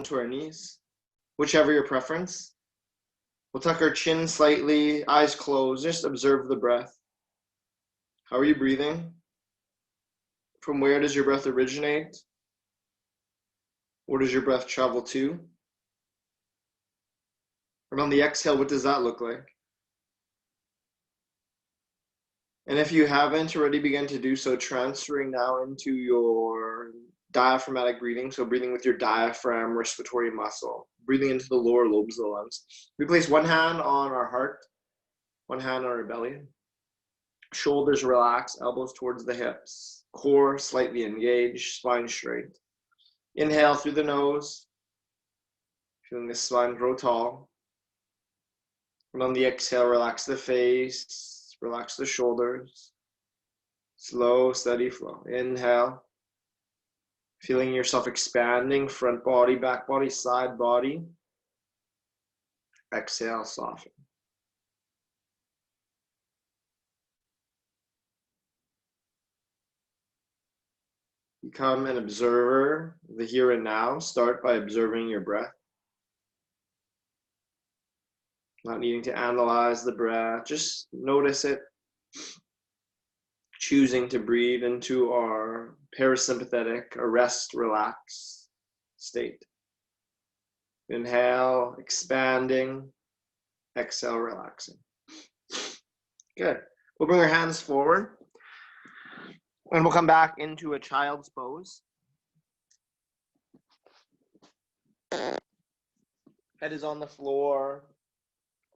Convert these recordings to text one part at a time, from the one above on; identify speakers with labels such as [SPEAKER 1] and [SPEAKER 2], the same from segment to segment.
[SPEAKER 1] to our knees, whichever your preference. We'll tuck our chin slightly, eyes closed, just observe the breath. How are you breathing? From where does your breath originate? Where does your breath travel to? And on the exhale, what does that look like? And if you haven't already begun to do so, transferring now into your diaphragmatic breathing, so breathing with your diaphragm respiratory muscle, breathing into the lower lobes of the lungs. We place one hand on our heart, one hand on our belly. Shoulders relax, elbows towards the hips, core slightly engaged, spine straight. Inhale through the nose, feeling the spine grow tall. And on the exhale, relax the face, relax the shoulders. Slow, steady flow. Inhale. Feeling yourself expanding, front body, back body, side body. Exhale, soften. Become an observer of the here and now. Start by observing your breath. Not needing to analyze the breath, just notice it. Choosing to breathe into our parasympathetic, rest, relax state. Inhale, expanding. Exhale, relaxing. Good. We'll bring our hands forward. And we'll come back into a child's pose. Head is on the floor.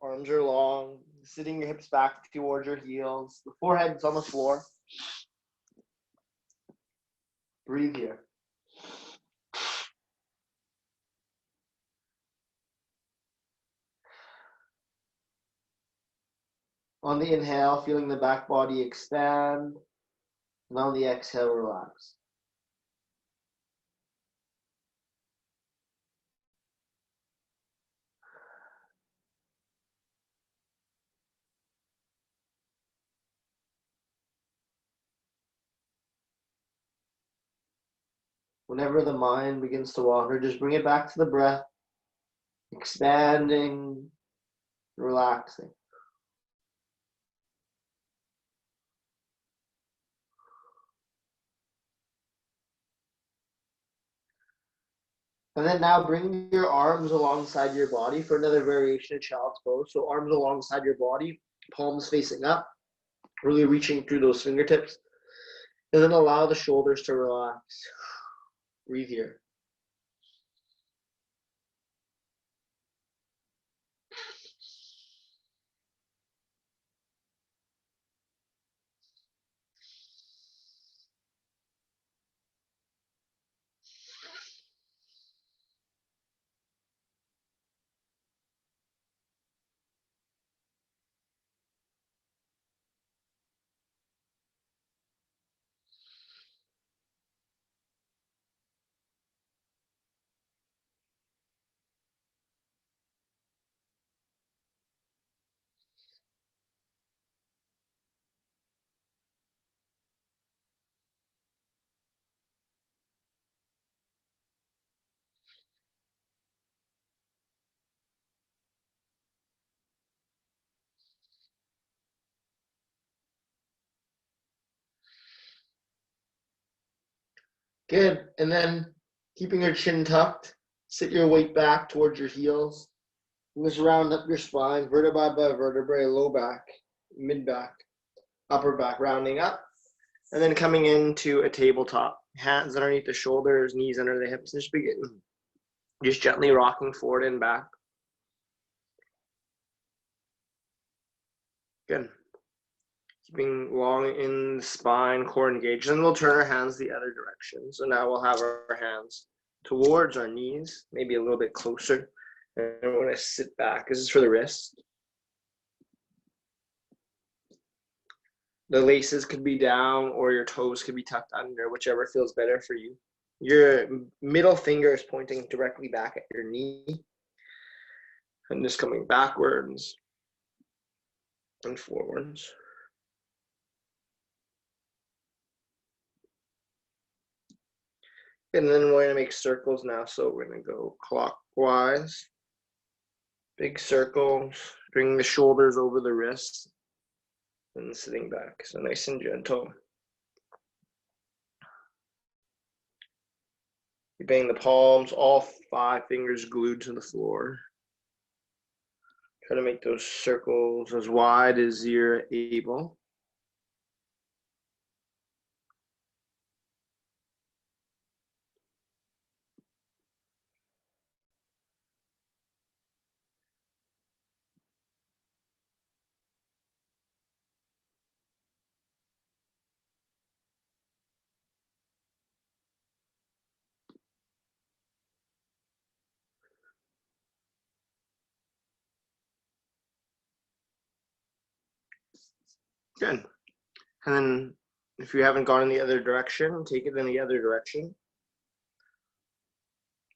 [SPEAKER 1] Arms are long. Sitting your hips back towards your heels. The forehead's on the floor. Breathe here. On the inhale, feeling the back body expand. And on the exhale, relax. Whenever the mind begins to wander, just bring it back to the breath, expanding, relaxing. And then now bring your arms alongside your body for another variation of child's pose. So arms alongside your body, palms facing up, really reaching through those fingertips. And then allow the shoulders to relax. Breathe here. Good. And then keeping your chin tucked, sit your weight back towards your heels. And just round up your spine, vertebrae by vertebrae, low back, mid back, upper back, rounding up. And then coming into a tabletop. Hands underneath the shoulders, knees under the hips. Just begin. Just gently rocking forward and back. Good. Keeping long in the spine, core engaged. Then we'll turn our hands the other direction. So now we'll have our hands towards our knees, maybe a little bit closer. And we're going to sit back. This is for the wrist. The laces could be down or your toes could be tucked under, whichever feels better for you. Your middle finger is pointing directly back at your knee. And just coming backwards and forwards. And then we're going to make circles now. So we're going to go clockwise. Big circles. Bring the shoulders over the wrists. And sitting back. So nice and gentle. Keeping the palms, all 5 fingers glued to the floor. Try to make those circles as wide as you're able. Good. And then if you haven't gone in the other direction, take it in the other direction.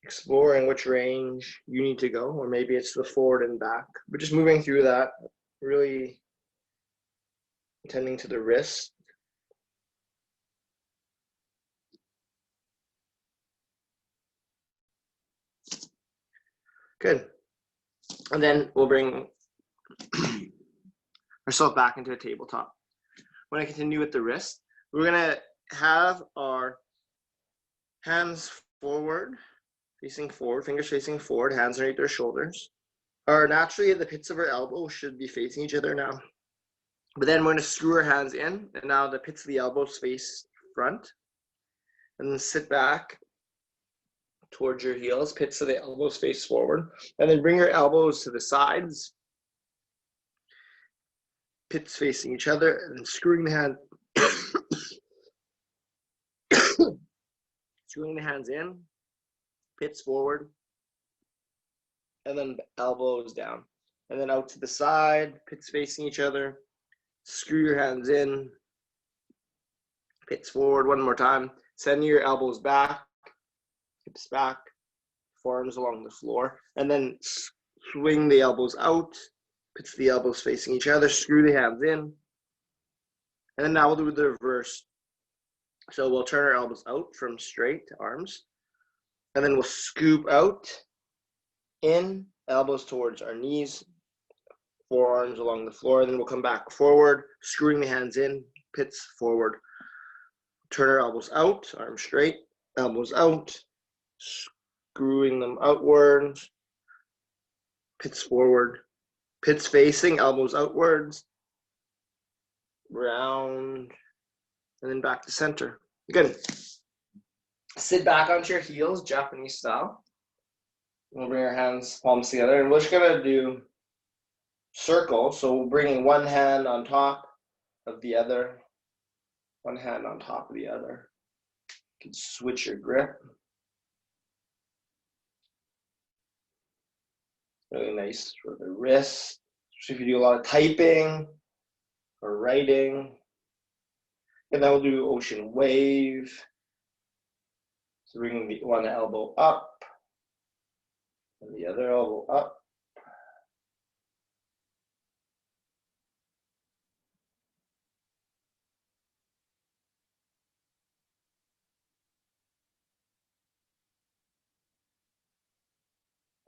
[SPEAKER 1] Exploring which range you need to go, or maybe it's the forward and back, but just moving through that, really tending to the wrist. Good. And then we'll bring ourselves back into a tabletop. We're going to continue with the wrist. We're going to have our hands forward, facing forward, fingers facing forward, hands underneath their shoulders. Naturally, the pits of our elbows should be facing each other now. But then we're going to screw our hands in, and now the pits of the elbows face front. And then sit back towards your heels, pits of the elbows face forward. And then bring your elbows to the sides, pits facing each other, and then screwing the hand, screwing the hands in, pits forward, and then elbows down. And then out to the side, pits facing each other, screw your hands in, pits forward one more time, send your elbows back, hips back, forearms along the floor, and then swing the elbows out, pits the elbows facing each other, screw the hands in, and then now we'll do the reverse. So we'll turn our elbows out from straight arms, and then we'll scoop out, in, elbows towards our knees, forearms along the floor, and then we'll come back forward, screwing the hands in, pits forward. Turn our elbows out, arms straight, elbows out, screwing them outwards, pits forward, pits facing, elbows outwards, round, and then back to center. Good. Sit back onto your heels, Japanese style. We'll bring our hands, palms together, and we're just gonna do circles. So we'll bring one hand on top of the other, one hand on top of the other. You can switch your grip. Really nice for the wrist, especially if you do a lot of typing or writing. And then we'll do ocean wave. So bringing the one elbow up and the other elbow up.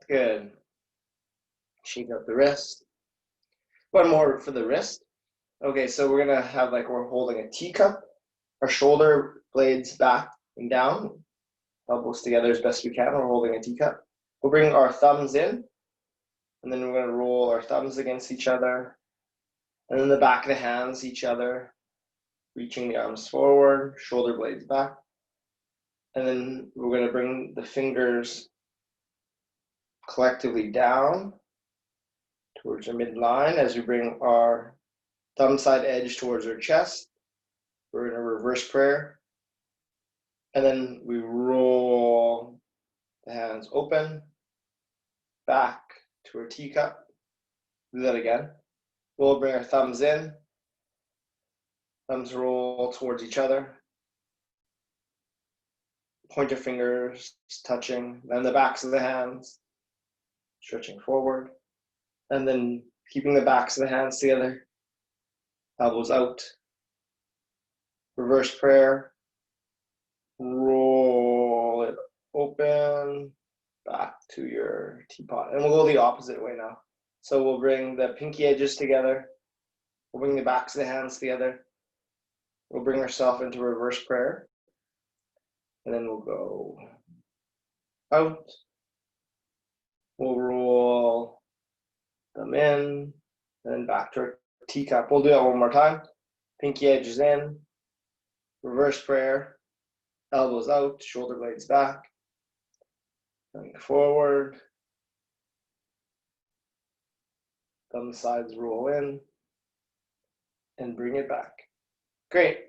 [SPEAKER 1] Good. Shake out the wrist. One more for the wrist. Okay, so we're gonna have like we're holding a teacup. Our shoulder blades back and down, elbows together as best we can. We're holding a teacup. We'll bring our thumbs in, and then we're gonna roll our thumbs against each other, and then the back of the hands each other, reaching the arms forward, shoulder blades back, and then we're gonna bring the fingers collectively down towards our midline as we bring our thumb side edge towards our chest. We're in a reverse prayer. And then we roll the hands open, back to our teacup. Do that again. We'll bring our thumbs in. Thumbs roll towards each other. Pointer fingers touching. Then the backs of the hands stretching forward. And then keeping the backs of the hands together. Elbows out. Reverse prayer. Roll open, back to your teapot. And we'll go the opposite way now. So we'll bring the pinky edges together. We'll bring the backs of the hands together. We'll bring ourselves into reverse prayer. And then we'll go out. We'll roll them in, and then back to our teacup. We'll do that one more time. Pinky edges in, reverse prayer, elbows out, shoulder blades back, going forward. Thumb sides roll in, and bring it back. Great.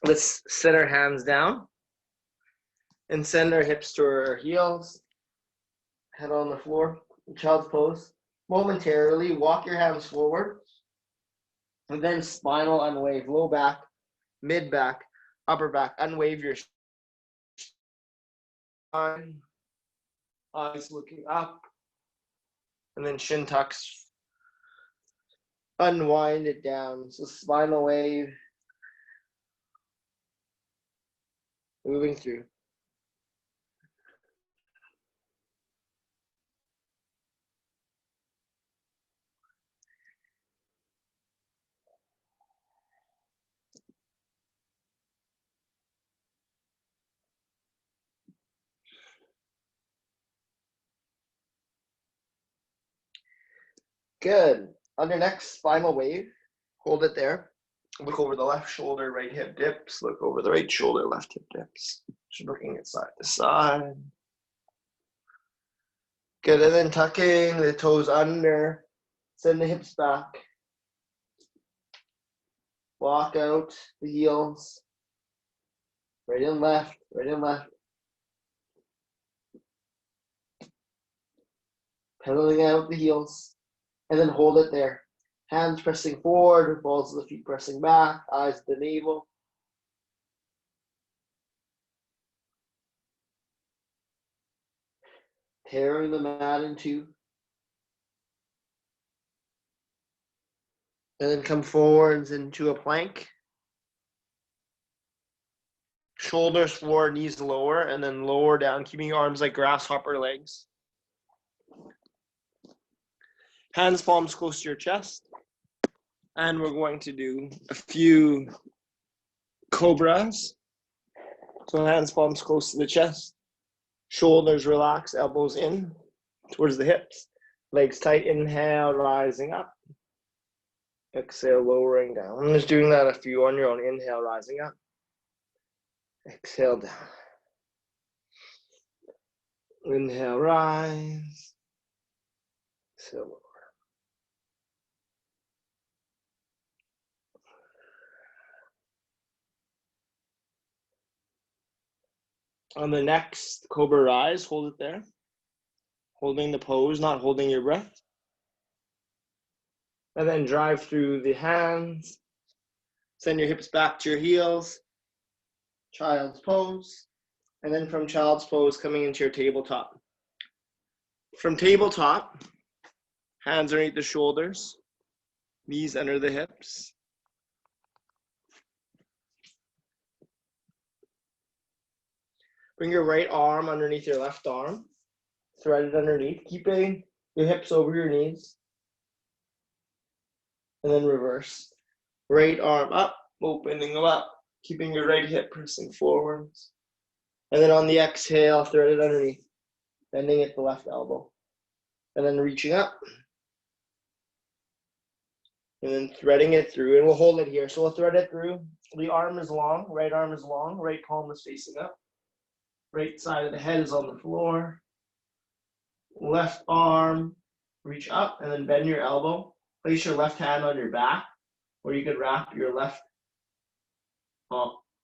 [SPEAKER 1] Let's set our hands down and send our hips to our heels. Head on the floor, child's pose. Momentarily walk your hands forward, and then spinal unwave, low back, mid back, upper back. Unwave your spine, eyes looking up, and then shin tucks. Unwind it down. So spinal wave, moving through. Good. On your next spinal wave, hold it there. Look over the left shoulder, right hip dips. Look over the right shoulder, left hip dips. Just working it side to side. Good, and then tucking the toes under. Send the hips back. Walk out the heels. Right and left, right and left. Pedaling out the heels. And then hold it there. Hands pressing forward, balls of the feet pressing back, eyes at the navel. Tearing the mat in two. And then come forwards into a plank. Shoulders floor, knees lower, and then lower down, keeping your arms like grasshopper legs. Hands, palms close to your chest. And we're going to do a few Cobras. So hands, palms close to the chest. Shoulders relax, elbows in towards the hips. Legs tight, inhale, rising up. Exhale, lowering down. I'm just doing that a few on your own. Inhale, rising up. Exhale, down. Inhale, rise. Exhale, lower. On the next Cobra rise, hold it there. Holding the pose, not holding your breath. And then drive through the hands. Send your hips back to your heels. Child's pose. And then from child's pose, coming into your tabletop. From tabletop, hands underneath the shoulders, knees under the hips. Bring your right arm underneath your left arm. Thread it underneath, keeping your hips over your knees. And then reverse. Right arm up, opening them up, keeping your right hip pressing forwards. And then on the exhale, thread it underneath, bending at the left elbow. And then reaching up. And then threading it through, and we'll hold it here. So we'll thread it through. The arm is long, right palm is facing up. Right side of the head is on the floor. Left arm, reach up, and then bend your elbow. Place your left hand on your back, or you could wrap your left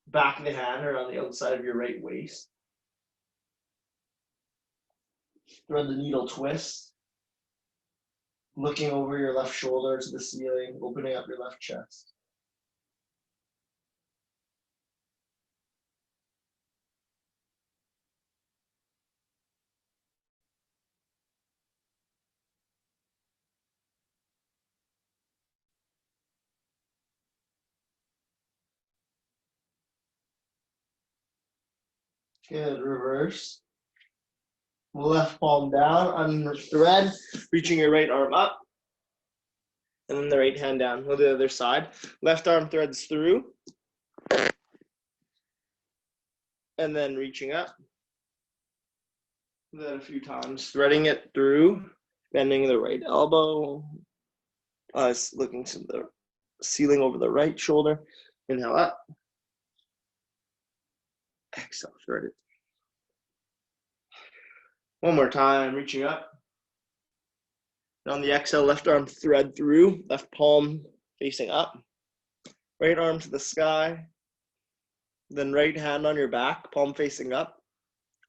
[SPEAKER 1] back of the hand around the outside of your right waist. Thread the needle twist. Looking over your left shoulder to the ceiling, opening up your left chest. Good. Reverse. Left palm down, unthread, reaching your right arm up. And then the right hand down. We'll do the other side. Left arm threads through. And then reaching up. Do that a few times. Threading it through. Bending the right elbow. Looking to the ceiling over the right shoulder. Inhale up. Exhale, thread it. One more time, reaching up. And on the exhale, left arm thread through. Left palm facing up. Right arm to the sky. Then right hand on your back, palm facing up.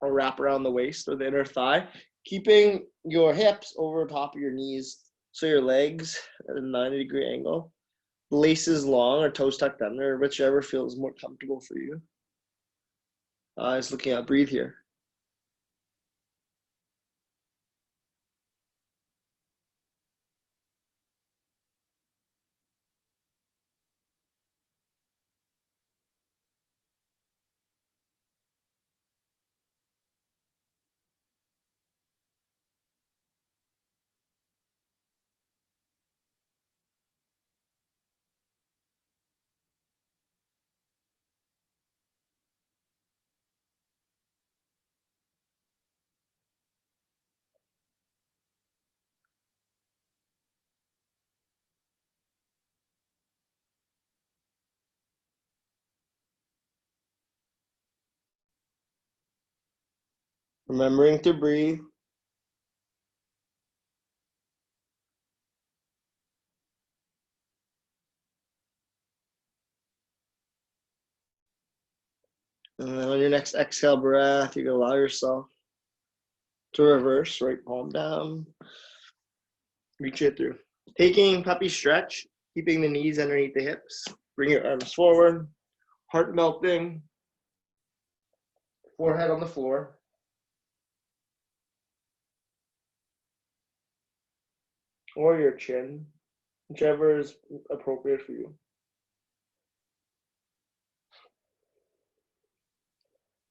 [SPEAKER 1] Or wrap around the waist or the inner thigh. Keeping your hips over top of your knees. So your legs at a 90-degree angle. Laces long or toes tucked under, whichever feels more comfortable for you. Eyes looking up, breathe here. Remembering to breathe. And then on your next exhale breath, you can allow yourself to reverse, right palm down. Reach it through. Taking puppy stretch, keeping the knees underneath the hips. Bring your arms forward. Heart melting. Forehead on the floor. Or your chin, whichever is appropriate for you.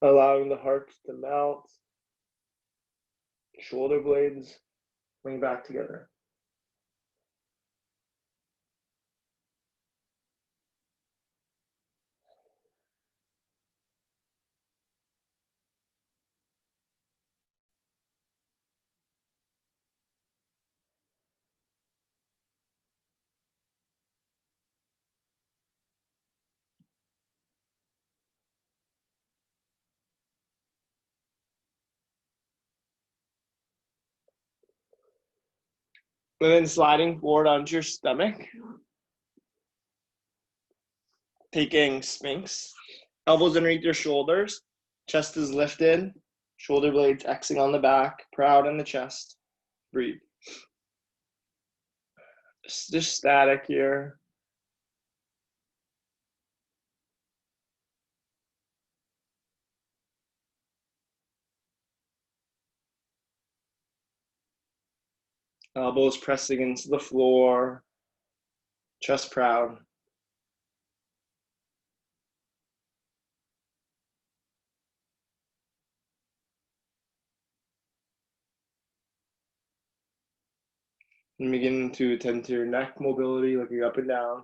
[SPEAKER 1] Allowing the heart to melt. Shoulder blades bring back together. And then sliding forward onto your stomach. Taking Sphinx. Elbows underneath your shoulders. Chest is lifted. Shoulder blades Xing on the back. Proud in the chest. Breathe. Just static here. Elbows pressing into the floor. Chest proud. And begin to attend to your neck mobility, looking up and down.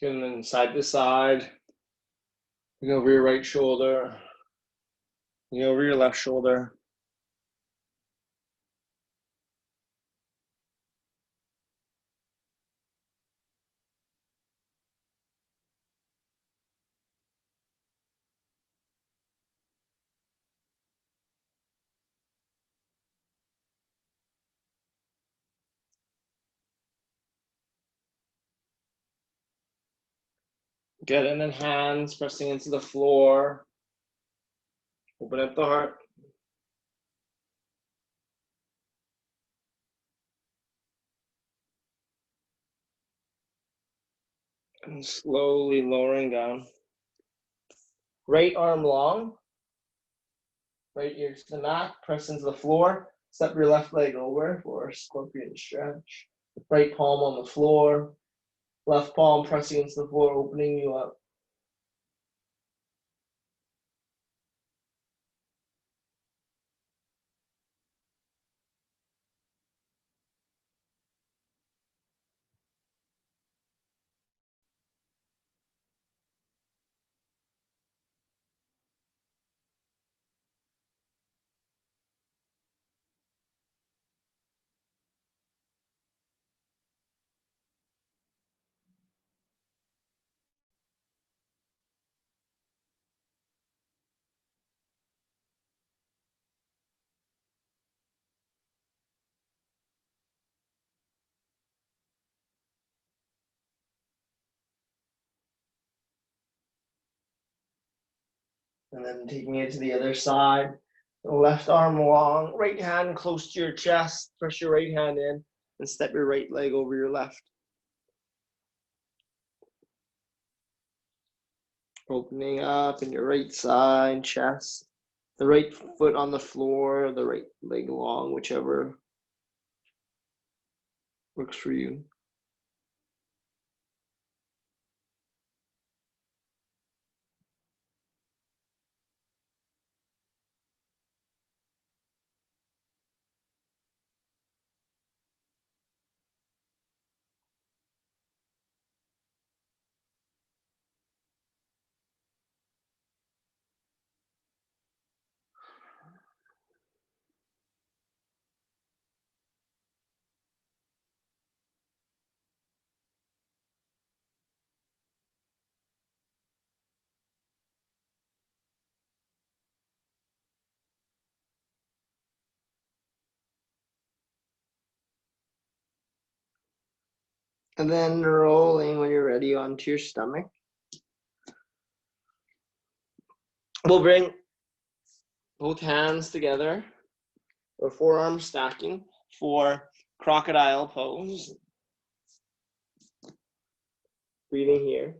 [SPEAKER 1] And then side to side. Looking over your right shoulder. Looking over your left shoulder. Good, and then hands pressing into the floor. Open up the heart.
[SPEAKER 2] And slowly lowering down. Right arm long. Right ear to the mat. Press into the floor. Step your left leg over for a scorpion stretch. Right palm on the floor. Left palm pressing into the floor, opening you up. And then taking it to the other side. Left arm long, right hand close to your chest. Press your right hand in and step your right leg over your left. Opening up in your right side, chest. The right foot on the floor, the right leg long, whichever works for you. And then rolling when you're ready onto your stomach. We'll bring both hands together or forearms stacking for crocodile pose. Breathing here.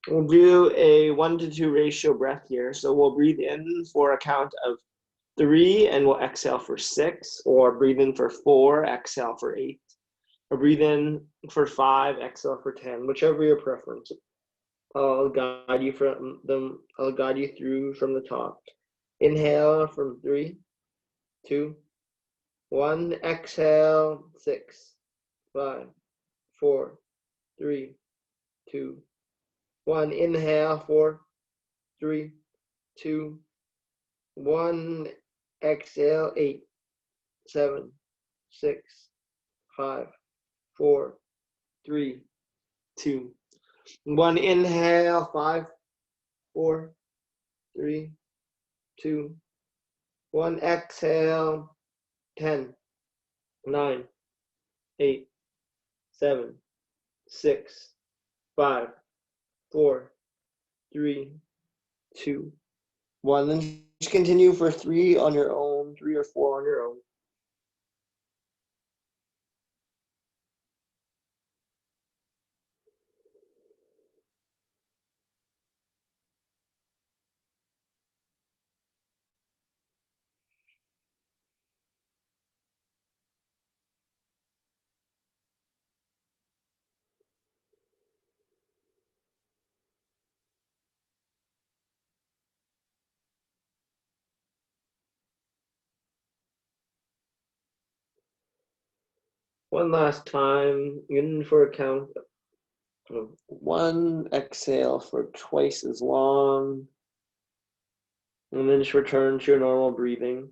[SPEAKER 2] We'll do a 1-to-2 ratio breath here. So we'll breathe in for a count of 3 and we'll exhale for 6, or breathe in for 4, exhale for 8, or breathe in for 5, exhale for 10, whichever your preference. I'll guide you from them. I'll guide you through from the top. Inhale from 3, 2, 1. Exhale 6, 5, 4, 3, 2, 1. Inhale 4, 3, 2, 1. Exhale 8, 7, 6, 5, 4, 3, 2, 1. Inhale 5, 4, 3, 2, 1. Exhale 10, 9, 8, 7, 6, 5, 4, 3, 2, 1. Then just continue for 3 on your own, 3 or 4 on your own. One last time, in for a count of 1, exhale for twice as long, and then just return to your normal breathing.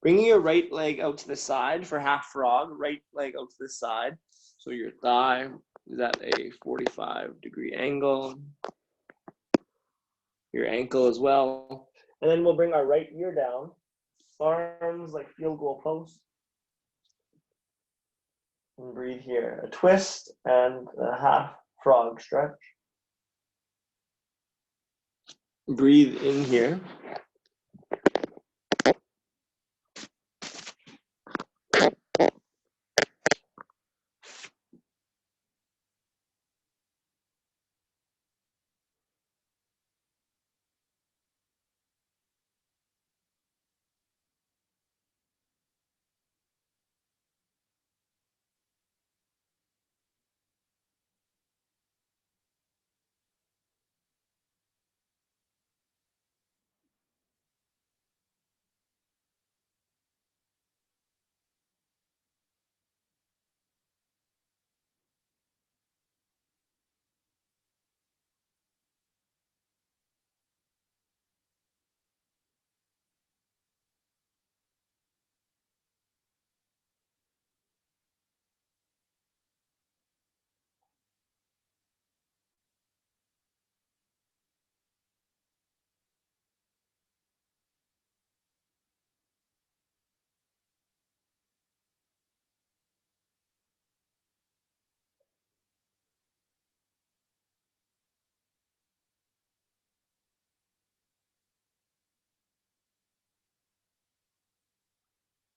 [SPEAKER 2] Bringing your right leg out to the side for half frog, right leg out to the side, so your thigh is at a 45-degree angle, your ankle as well, and then we'll bring our right ear down, arms like field goal post. And breathe here. A twist and a half frog stretch. Breathe in here.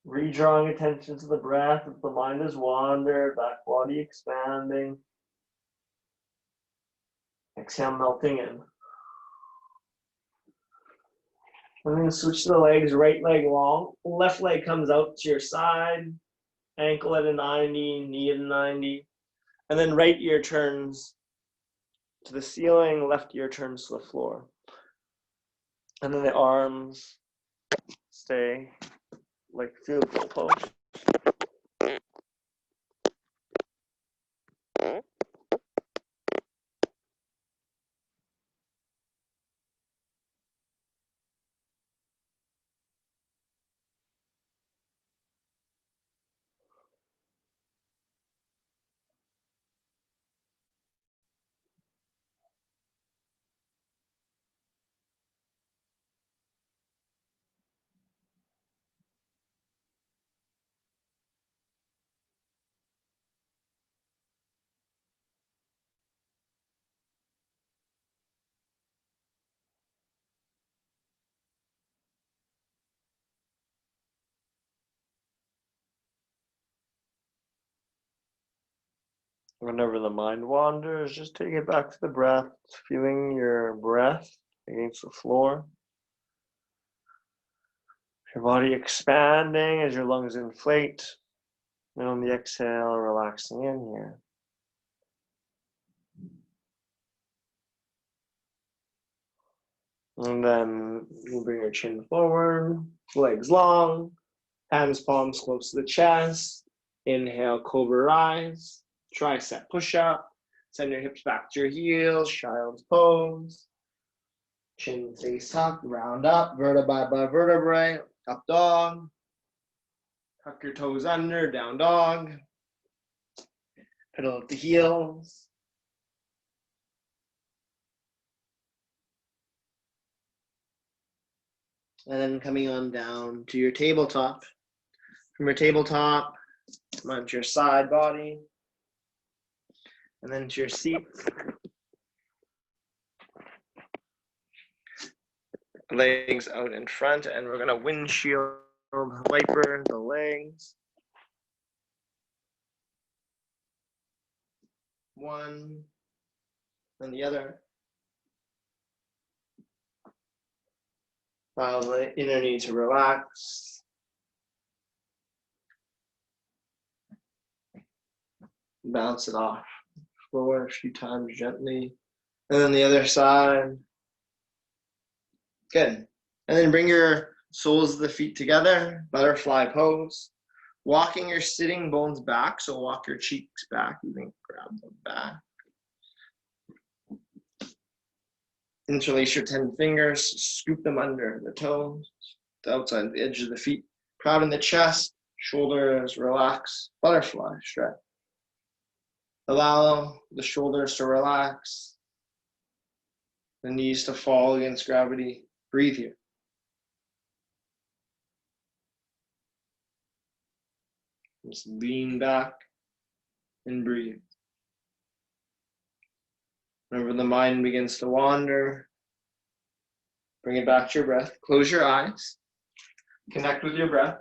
[SPEAKER 2] Redrawing attention to the breath. If the mind has wandered, back body expanding. Exhale, melting in. And then switch to the legs, right leg long. Left leg comes out to your side. Ankle at a 90, knee at a 90. And then right ear turns to the ceiling, left ear turns to the floor. And then the arms stay like feel the goalpost. Whenever the mind wanders, just take it back to the breath, feeling your breath against the floor. Your body expanding as your lungs inflate. And on the exhale, relaxing in here. And then you bring your chin forward, legs long, hands, palms close to the chest. Inhale, Cobra rise, tricep push up. Send your hips back to your heels, child's pose. Chin stays tucked, round up, vertebrae by vertebrae, up dog. Tuck your toes under, down dog. Pedal at the heels. And then coming on down to your tabletop. From your tabletop, come onto your side body. And then to your seat. Legs out in front, and we're gonna windshield wiper the legs. One, and the other. Allow the inner knee to relax. Bounce it off floor a few times gently. And then the other side. Good. And then bring your soles of the feet together, butterfly pose. Walking your sitting bones back, so walk your cheeks back. You can grab them back. Interlace your 10 fingers, scoop them under the toes, the outside of the edge of the feet. Proud in the chest, shoulders relax, butterfly stretch. Allow the shoulders to relax, the knees to fall against gravity. Breathe here. Just lean back,
[SPEAKER 1] and breathe. Whenever the mind begins to wander, bring it back to your breath. Close your eyes. Connect with your breath.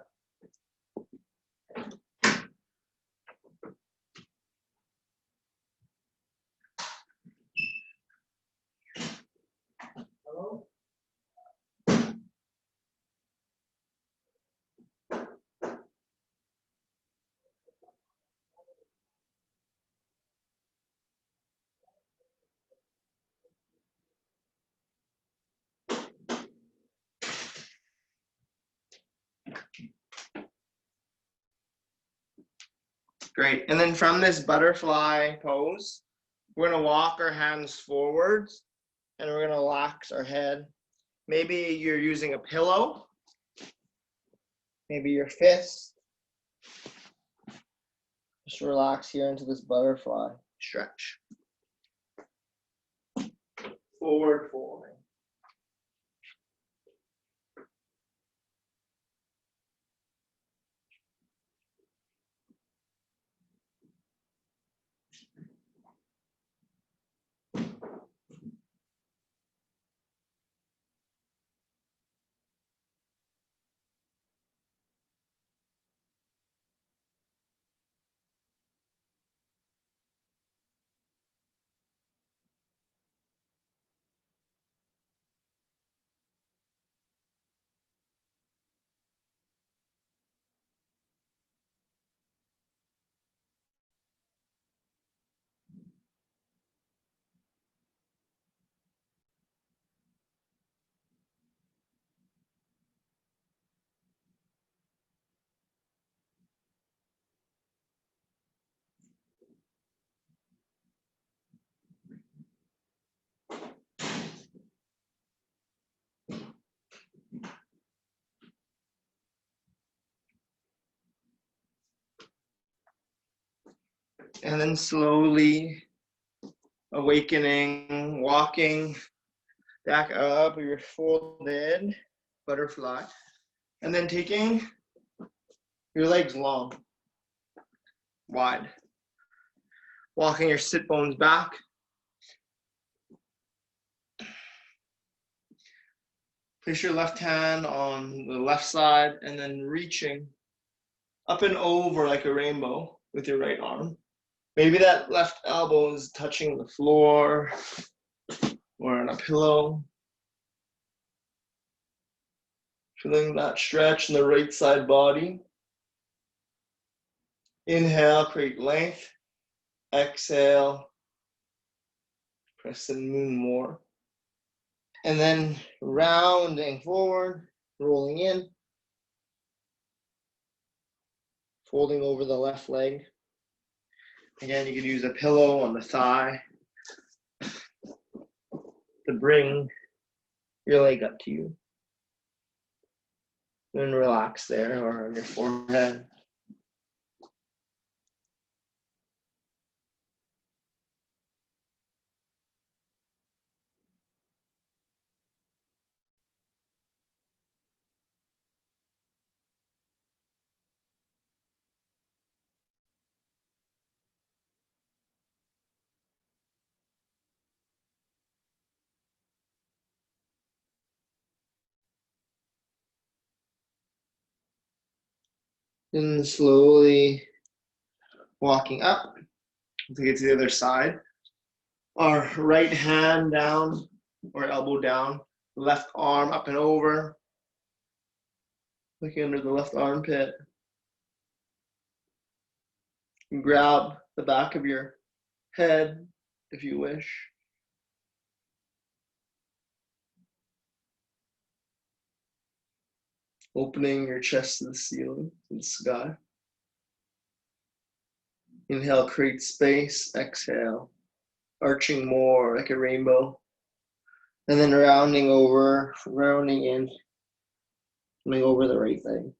[SPEAKER 1] Great. And then from this butterfly pose, we're going to walk our hands forwards and we're going to relax our head. Maybe you're using a pillow, maybe your fist. Just relax here into this butterfly stretch. Forward folding. And then slowly awakening, walking back up your folded butterfly. And then taking your legs long, wide. Walking your sit bones back. Place your left hand on the left side and then reaching up and over like a rainbow with your right arm. Maybe that left elbow is touching the floor or on a pillow. Feeling that stretch in the right side body. Inhale, create length. Exhale, crescent moon more. And then rounding forward, rolling in. Folding over the left leg. Again, you can use a pillow on the thigh to bring your leg up to you. And relax there or on your forehead. And slowly walking up to get to the other side. Our right hand down or elbow down, left arm up and over. Looking under the left armpit. You grab the back of your head if you wish. Opening your chest to the ceiling, to the sky. Inhale, create space. Exhale, arching more like a rainbow. And then rounding in, coming over the right leg.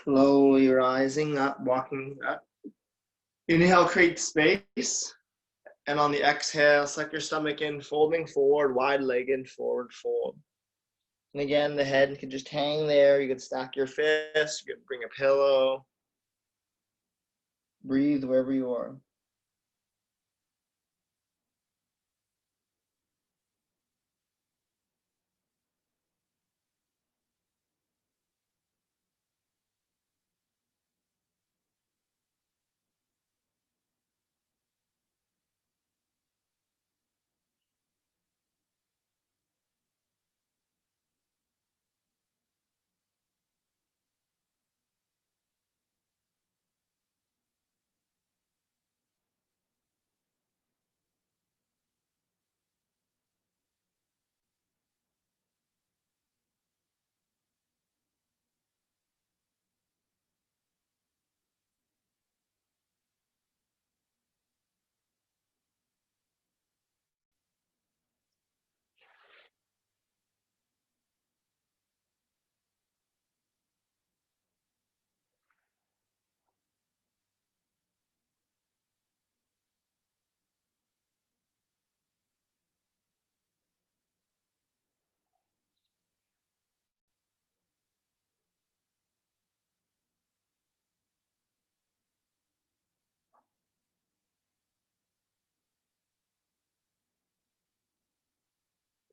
[SPEAKER 2] Slowly rising up, walking up. Inhale, create space. And on the exhale, suck your stomach in, folding forward, wide-legged, forward fold. And again, the head can just hang there. You can stack your fists, you can bring a pillow. Breathe wherever you are.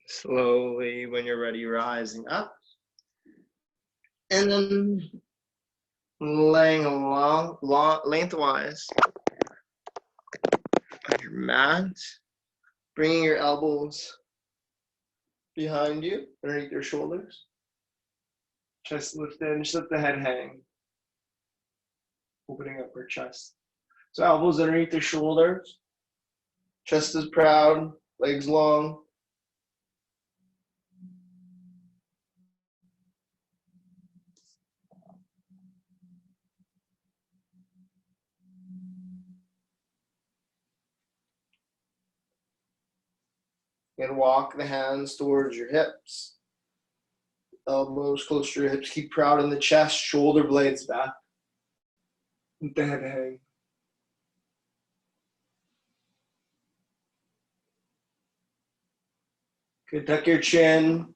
[SPEAKER 2] Slowly, when you're ready, rising up. And then laying along, lengthwise on your mat. Bringing your elbows behind you, underneath your shoulders. Chest lifted, just let the head hang. Opening up your chest. So elbows underneath the shoulders. Chest is proud, legs long. And walk the hands towards your hips. Elbows close to your hips. Keep proud in the chest, shoulder blades back. Let the head hang. Good, tuck your chin.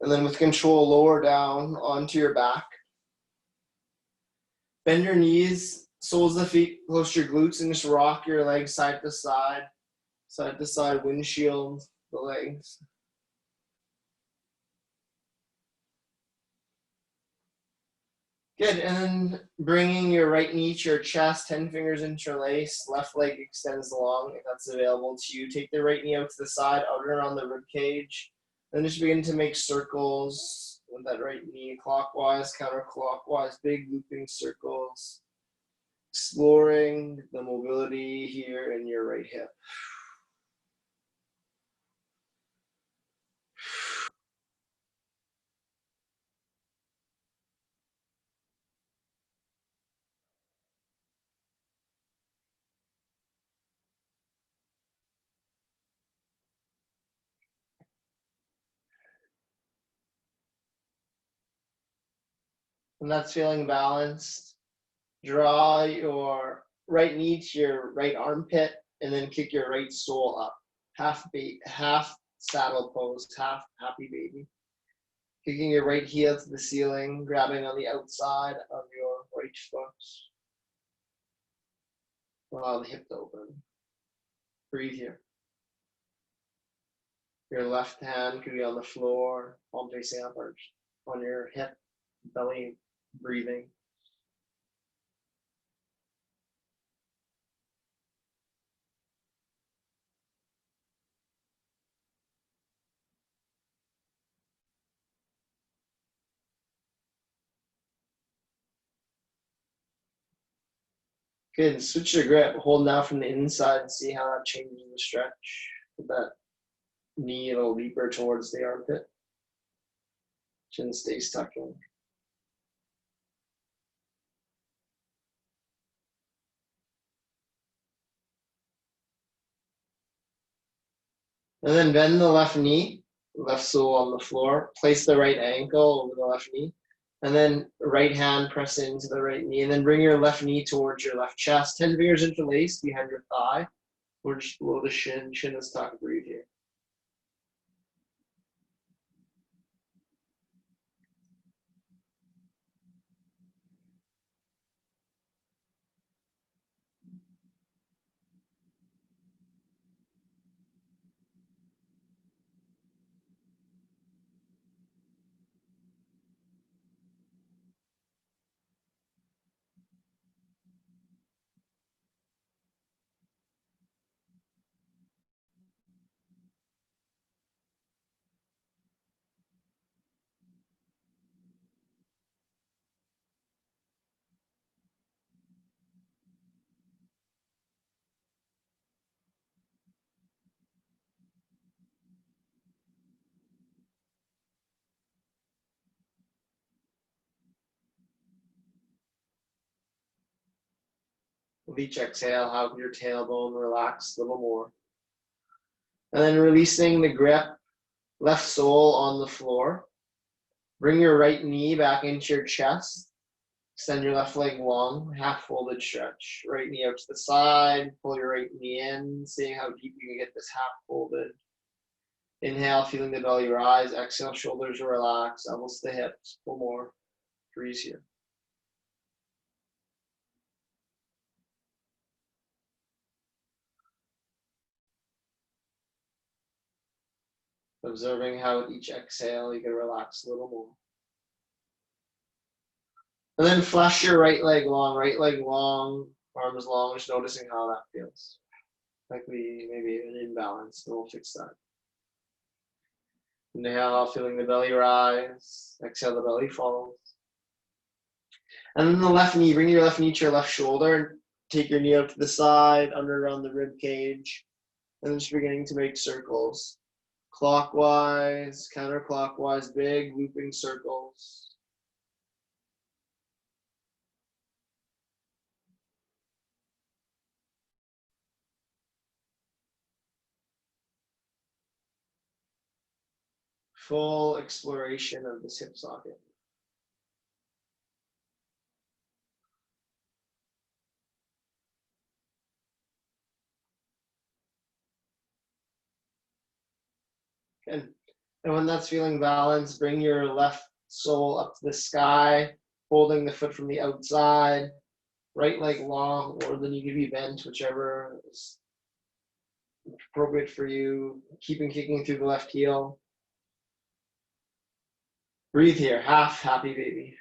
[SPEAKER 2] And then with control, lower down onto your back. Bend your knees, soles of the feet close to your glutes, and just rock your legs side to side, windshield the legs. Good, and then bringing your right knee to your chest, 10 fingers interlaced, left leg extends along if that's available to you. Take the right knee out to the side, out and around the rib cage. Then just begin to make circles with that right knee, clockwise, counterclockwise, big looping circles. Exploring the mobility here in your right hip. When that's feeling balanced, draw your right knee to your right armpit and then kick your right sole up. Half saddle pose, half happy baby. Kicking your right heel to the ceiling, grabbing on the outside of your right foot. Allow the hip to open. Breathe here. Your left hand could be on the floor, palm facing upwards, on your hip, belly, breathing. Good, switch your grip, hold now from the inside and see how that changes the stretch. Put that knee a little deeper towards the armpit. Chin stays tucked in. And then bend the left knee, left sole on the floor. Place the right ankle over the left knee. And then right hand press into the right knee, and then bring your left knee towards your left chest. 10 fingers interlaced behind your thigh, or just below the shin. Chin is tucked. Breathe here. With each exhale, have your tailbone relax a little more. And then releasing the grip, left sole on the floor. Bring your right knee back into your chest. Extend your left leg long, half folded stretch. Right knee out to the side, pull your right knee in, seeing how deep you can get this half folded. Inhale, feeling the belly rise. Exhale, shoulders relax, elbows to the hips. Pull more. Breathe here. Observing how with each exhale you can relax a little more. And then flesh your right leg long, arms long, just noticing how that feels. Like maybe an imbalance, and we'll fix that. Inhale, feeling the belly rise. Exhale, the belly falls. And then the left knee, bring your left knee to your left shoulder. Take your knee out to the side, under around the rib cage. And then just beginning to make circles. Clockwise, counterclockwise, big looping circles. Full exploration of this hip socket. And when that's feeling balanced, bring your left sole up to the sky, holding the foot from the outside, right leg long, or the knee can be bent, whichever is appropriate for you. Keeping kicking through the left heel. Breathe here, half happy baby.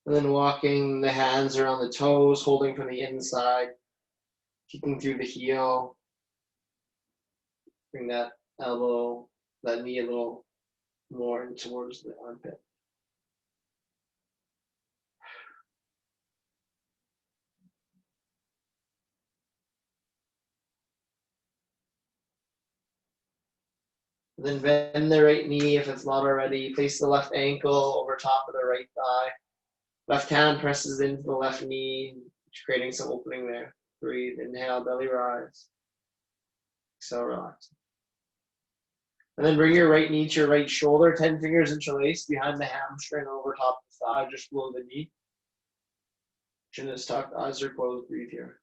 [SPEAKER 2] And then walking the hands around the toes, holding from the inside, kicking through the heel. Bring that elbow, that knee a little more in towards the armpit. Then bend the right knee if it's not already. Place the left ankle over top of the right thigh. Left hand presses into the left knee, creating some opening there. Breathe, inhale, belly rise. Exhale, relax. And then bring your right knee to your right shoulder, 10 fingers interlaced behind the hamstring over top of the thigh, just below the knee. Chin is tucked, eyes are closed, breathe here.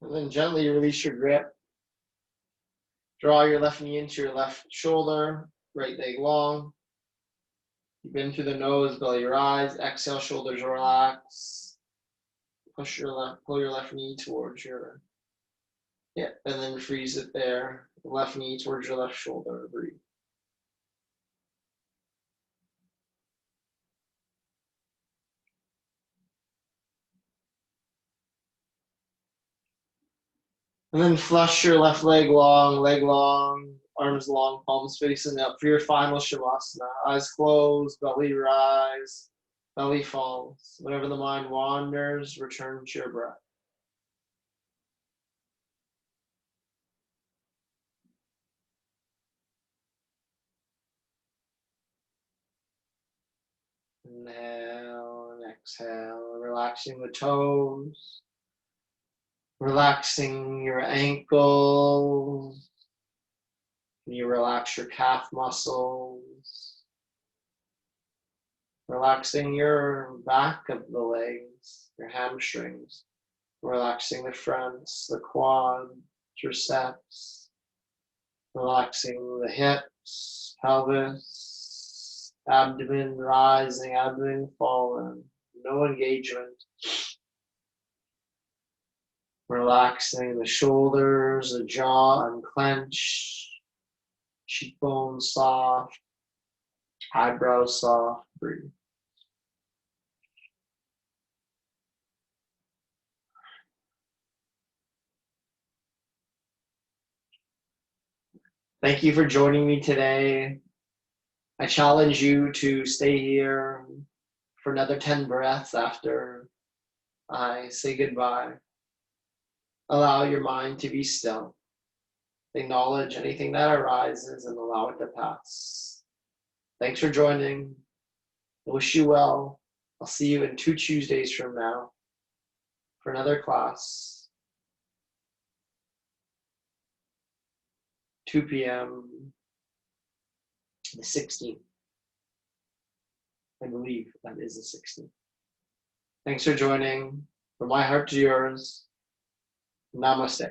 [SPEAKER 2] And then gently release your grip. Draw your left knee into your left shoulder, right leg long. Keep in through the nose, belly rise. Exhale, shoulders relax. Pull your left knee towards your hip, and then freeze it there. Left knee towards your left shoulder. Breathe. And then flush your left leg long, arms long, palms facing up for your final Shavasana. Eyes closed, belly rise, belly falls. Whenever the mind wanders, return to your breath. Inhale and exhale, relaxing the toes, relaxing your ankles. You relax your calf muscles, relaxing your back of the legs, your hamstrings, relaxing the fronts, the quads, triceps, relaxing the hips, pelvis, abdomen rising, abdomen falling, no engagement. Relaxing the shoulders, the jaw unclenched, cheekbones soft, eyebrows soft. Breathe. Thank you for joining me today. I challenge you to stay here for another 10 breaths after I say goodbye. Allow your mind to be still. Acknowledge anything that arises and allow it to pass. Thanks for joining. I wish you well. I'll see you in 2 Tuesdays from now for another class. 2 p.m. the 16th. I believe that is the 16th. Thanks for joining. From my heart to yours, namaste.